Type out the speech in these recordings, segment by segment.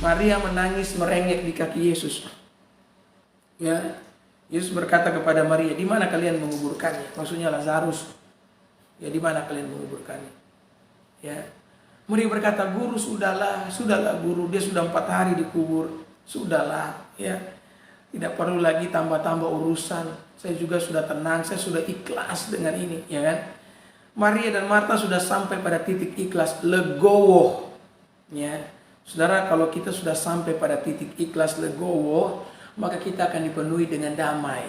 Maria menangis merengek di kaki Yesus. Ya, Yesus berkata kepada Maria, di mana kalian menguburkannya? Maksudnya Lazarus. Ya, di mana kalian menguburkannya? Ya, Maria berkata, guru sudahlah guru, dia sudah 4 hari dikubur, sudahlah. Ya, tidak perlu lagi tambah-tambah urusan. Saya juga sudah tenang, saya sudah ikhlas dengan ini, ya kan? Maria dan Marta sudah sampai pada titik ikhlas, legowo. Ya, saudara, kalau kita sudah sampai pada titik ikhlas legowo, maka kita akan dipenuhi dengan damai.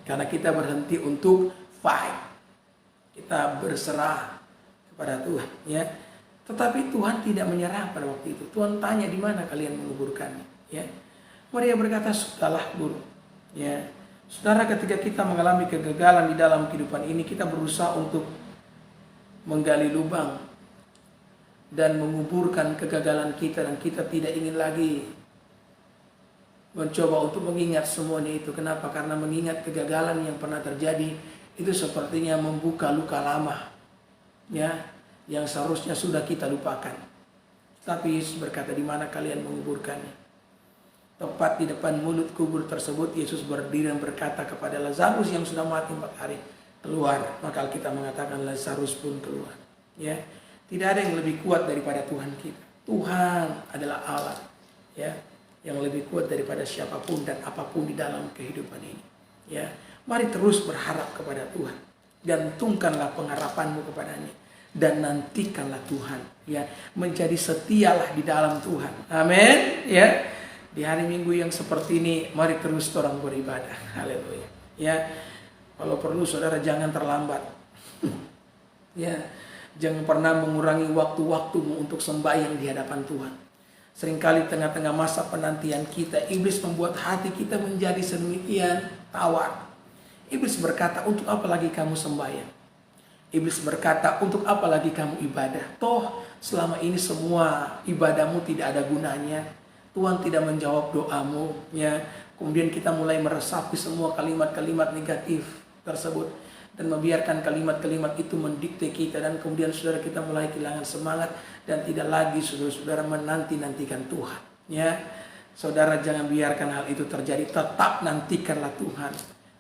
Karena kita berhenti untuk fight. Kita berserah kepada Tuhan, ya. Tetapi Tuhan tidak menyerah pada waktu itu. Tuhan tanya, di mana kalian menguburkannya? Ya. Maria berkata, sudahlah guru. Ya. Saudara, ketika kita mengalami kegagalan di dalam kehidupan ini, kita berusaha untuk menggali lubang dan menguburkan kegagalan kita, dan kita tidak ingin lagi mencoba untuk mengingat semuanya itu. Kenapa? Karena mengingat kegagalan yang pernah terjadi itu sepertinya membuka luka lama, ya, yang seharusnya sudah kita lupakan. Tapi Yesus berkata, di mana kalian menguburkannya? Tepat di depan mulut kubur tersebut, Yesus berdiri dan berkata kepada Lazarus yang sudah mati 4 hari, keluar. Maka kita mengatakan Lazarus pun keluar. Ya, tidak ada yang lebih kuat daripada Tuhan kita. Tuhan adalah Allah, ya, yang lebih kuat daripada siapapun dan apapun di dalam kehidupan ini. Ya, mari terus berharap kepada Tuhan. Gantungkanlah pengharapanmu kepadanya dan nantikanlah Tuhan. Ya, menjadi setialah di dalam Tuhan. Amin. Ya. Di hari Minggu yang seperti ini, mari terus orang beribadah. Haleluya. Ya, kalau perlu saudara jangan terlambat. Ya, jangan pernah mengurangi waktu-waktumu untuk sembahyang di hadapan Tuhan. Seringkali tengah-tengah masa penantian kita, iblis membuat hati kita menjadi sedemikian tawar. Iblis berkata, untuk apa lagi kamu sembahyang? Iblis berkata, untuk apa lagi kamu ibadah? Toh selama ini semua ibadahmu tidak ada gunanya. Tuhan tidak menjawab doamu, ya. Kemudian kita mulai meresapi semua kalimat-kalimat negatif tersebut dan membiarkan kalimat-kalimat itu mendikte kita, dan kemudian saudara kita mulai kehilangan semangat dan tidak lagi saudara-saudara menanti-nantikan Tuhan, ya. Saudara jangan biarkan hal itu terjadi, tetap nantikanlah Tuhan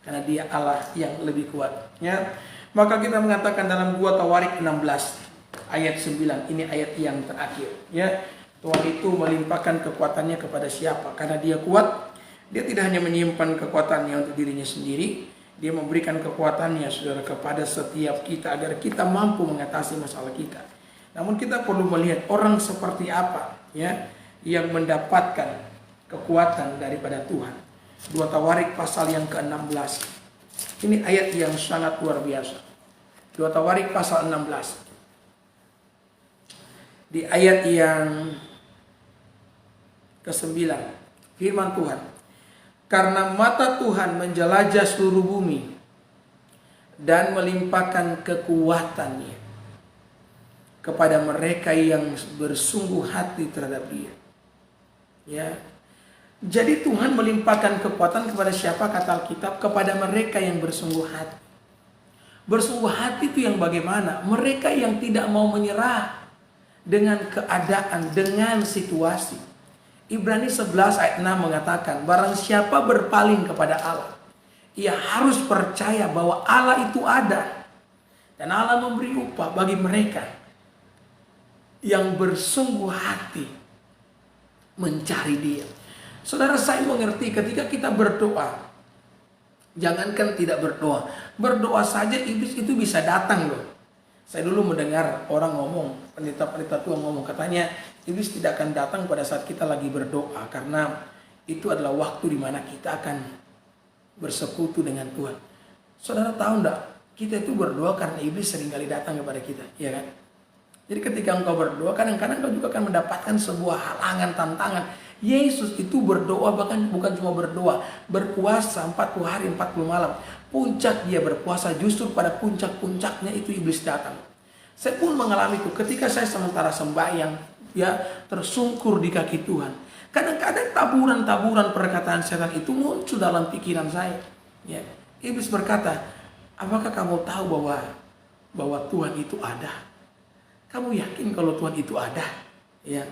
karena Dia Allah yang lebih kuat, ya. Maka kita mengatakan dalam 2 Tawarik 16 ayat 9, ini ayat yang terakhir, ya. Tuhan itu melimpahkan kekuatannya kepada siapa? Karena Dia kuat, Dia tidak hanya menyimpan kekuatannya untuk dirinya sendiri, Dia memberikan kekuatannya, saudara, kepada setiap kita agar kita mampu mengatasi masalah kita. Namun kita perlu melihat orang seperti apa, ya, yang mendapatkan kekuatan daripada Tuhan. 2 Tawarik pasal yang ke-16. Ini ayat yang sangat luar biasa. 2 Tawarik pasal 16. Di ayat yang ke-9, firman Tuhan, karena mata Tuhan menjelajah seluruh bumi dan melimpahkan kekuatannya kepada mereka yang bersungguh hati terhadap Dia. Ya. Jadi Tuhan melimpahkan kekuatan kepada siapa kata Alkitab? Kepada mereka yang bersungguh hati. Bersungguh hati itu yang bagaimana? Mereka yang tidak mau menyerah dengan keadaan, dengan situasi. Ibrani 11 ayat 6 mengatakan, barang siapa berpaling kepada Allah, ia harus percaya bahwa Allah itu ada. Dan Allah memberi upah bagi mereka yang bersungguh hati mencari Dia. Saudara, saya mengerti ketika kita berdoa, jangankan tidak berdoa, berdoa saja iblis itu bisa datang loh. Saya dulu mendengar orang ngomong, pendeta-pendeta Tuhan ngomong, katanya iblis tidak akan datang pada saat kita lagi berdoa, karena itu adalah waktu di mana kita akan bersekutu dengan Tuhan. Saudara tahu enggak, kita itu berdoa karena iblis seringkali datang kepada kita, ya kan? Jadi ketika engkau berdoa, kadang-kadang engkau juga akan mendapatkan sebuah halangan, tantangan. Yesus itu berdoa, bahkan bukan cuma berdoa, berpuasa 40 hari 40 malam. Puncak Dia berpuasa, justru pada puncak-puncaknya itu iblis datang. Saya pun mengalami itu ketika saya sementara sembahyang, ya, tersungkur di kaki Tuhan. Kadang-kadang taburan-taburan perkataan setan itu muncul dalam pikiran saya. Ya. Iblis berkata, apakah kamu tahu bahwa Tuhan itu ada? Kamu yakin kalau Tuhan itu ada? Ya.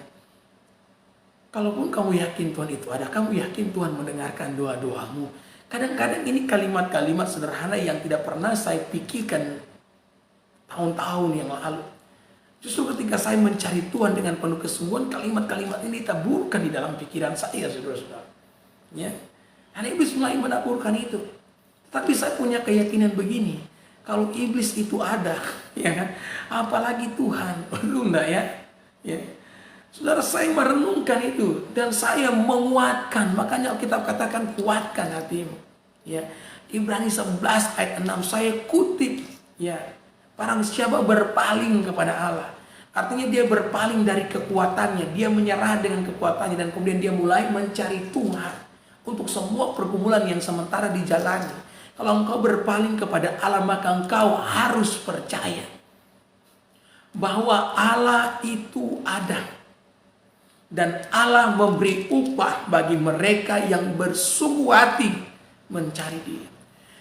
Kalaupun kamu yakin Tuhan itu ada, kamu yakin Tuhan mendengarkan doa-doamu. Kadang-kadang ini kalimat-kalimat sederhana yang tidak pernah saya pikirkan tahun-tahun yang lalu. Justru ketika saya mencari Tuhan dengan penuh kesungguhan, kalimat-kalimat ini ditaburkan di dalam pikiran saya, saudara-saudara. Ya. Dan iblis mulai menaburkan itu. Tapi saya punya keyakinan begini, kalau iblis itu ada, ya kan, apalagi Tuhan, belum enggak ya? Ya. Saudara, saya merenungkan itu dan saya menguatkan. Makanya kita katakan kuatkan hatimu. Ya. Ibrani 11 ayat 6 saya kutip, ya. Barang siapa berpaling kepada Allah, artinya dia berpaling dari kekuatannya, dia menyerah dengan kekuatannya dan kemudian dia mulai mencari Tuhan untuk semua pergumulan yang sementara dijalani. Kalau engkau berpaling kepada Allah, maka engkau harus percaya bahwa Allah itu ada. Dan Allah memberi upah bagi mereka yang bersungguh hati mencari Dia.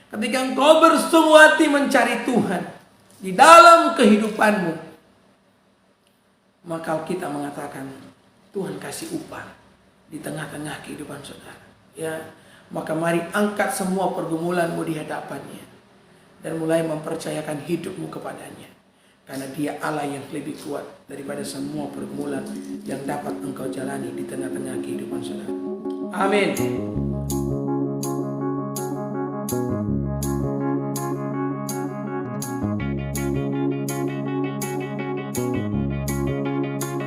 Ketika engkau bersungguh hati mencari Tuhan di dalam kehidupanmu, maka kita mengatakan Tuhan kasih upah di tengah-tengah kehidupan saudara. Ya. Maka mari angkat semua pergumulanmu di hadapannya dan mulai mempercayakan hidupmu kepadanya. Karena Dia Allah yang lebih kuat daripada semua pergumulan yang dapat engkau jalani di tengah-tengah kehidupan saudara. Amin.